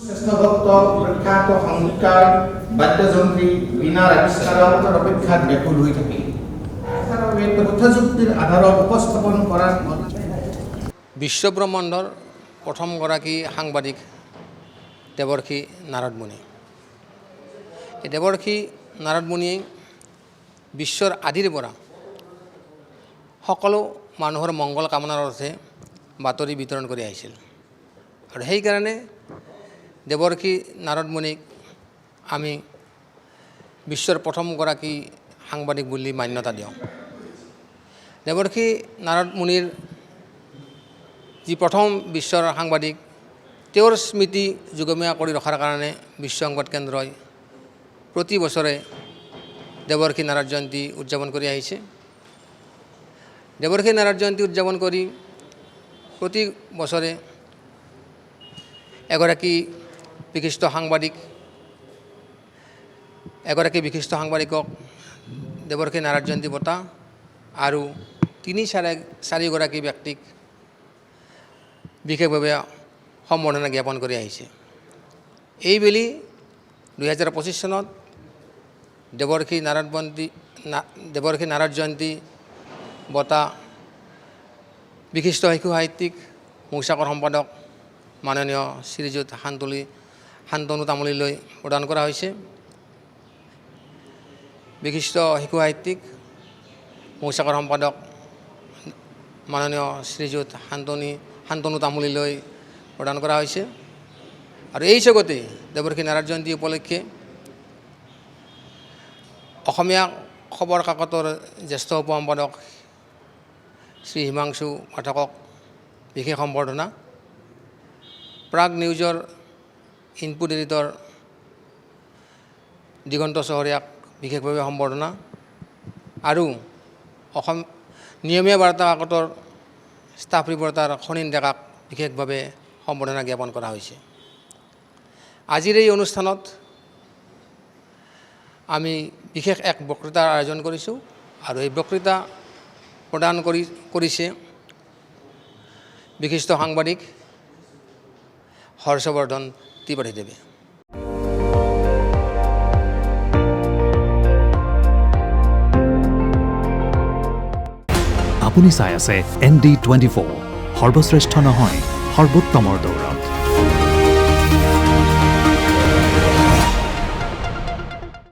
শ্ৰেষ্ঠভক্ত প্ৰখ্যাত সংগীতকাৰ বাদ্যযন্ত্ৰী বীণাৰ আবিষ্কাৰৰ অপেক্ষাত ব্যাকুল হৈ থাকে। এছাড়াও এই তথ্যযুক্তিৰ আধাৰত উপস্থাপন কৰাৰ বিশ্বব্ৰহ্মাণ্ডৰ প্ৰথমগৰাকী সাংবাদিক দেৱৰ্ষি নাৰদ মুনি। এই দেৱৰ্ষি নাৰদ মুনিয়ে বিশ্বৰ আদিৰ পৰা সকলো মানুহৰ মংগল কামনাৰ অৰ্থে বাতৰি বিতৰণ কৰি আহিছিল আৰু সেইকাৰণে দেৱৰ্ষি নাৰদ মুনিক আমি বিশ্বৰ প্ৰথমগৰাকী সাংবাদিক বুলি মান্যতা দিওঁ। দেৱৰ্ষি নাৰদ মুনিৰ যি প্ৰথম বিশ্বৰ সাংবাদিক তেওঁৰ স্মৃতি যুগমীয়া কৰি ৰখাৰ কাৰণে বিশ্ব সংবাদ কেন্দ্ৰই প্ৰতি বছৰে দেৱৰ্ষি নাৰদ জয়ন্তী উদযাপন কৰি আহিছে। দেৱৰ্ষি নাৰদ জয়ন্তী উদযাপন কৰি প্ৰতি বছৰে এগৰাকী বিশিষ্ট সাংবাদিকক দেৱৰ্ষি নাৰদ জয়ন্তী বঁটা আৰু চাৰিগৰাকী ব্যক্তিক বিশেষভাৱে সম্বৰ্ধনা জ্ঞাপন কৰি আহিছে। এইবেলি 2025 চনত দেৱৰ্ষি নাৰদ জয়ন্তী বঁটা বিশিষ্ট শিশু সাহিত্যিক মৌচাকৰ সম্পাদক মাননীয় শ্ৰীযুত শান্তনু তামুলীলৈ প্ৰদান কৰা হৈছে। বিশিষ্ট শিশু সাহিত্যিক মৌচাকৰ সম্পাদক মাননীয় শ্ৰীযুত শান্তনু তামুলীলৈ প্ৰদান কৰা হৈছে। আৰু এই জগতে দেৱৰ্ষি নাৰদ জয়ন্তী উপলক্ষে অসমীয়া খবৰ কাকতৰ জ্যেষ্ঠ উপ সম্পাদক শ্ৰী হিমাংশু পাঠকক বিশেষ সম্বৰ্ধনা, প্ৰাগ নিউজৰ ইনপুট এডিটৰ দিগন্ত চহৰীয়াক বিশেষভাৱে সম্বৰ্ধনা আৰু অসম নিয়মীয়া বাৰ্তা কাকতৰ ষ্টাফ ৰিপৰ্টাৰ খনীন ডেকাক বিশেষভাৱে সম্বৰ্ধনা জ্ঞাপন কৰা হৈছে। আজিৰ এই অনুষ্ঠানত আমি বিশেষ এক বক্তৃতাৰ আয়োজন কৰিছোঁ আৰু এই বক্তৃতা প্ৰদান কৰিছে বিশিষ্ট সাংবাদিক হৰ্ষবৰ্ধন ত্ৰিপাঠীদেৱে। আপুনি চাই আছে ND24, সৰ্বশ্ৰেষ্ঠ নহয় সৰ্বোত্তমৰ দৌৰা।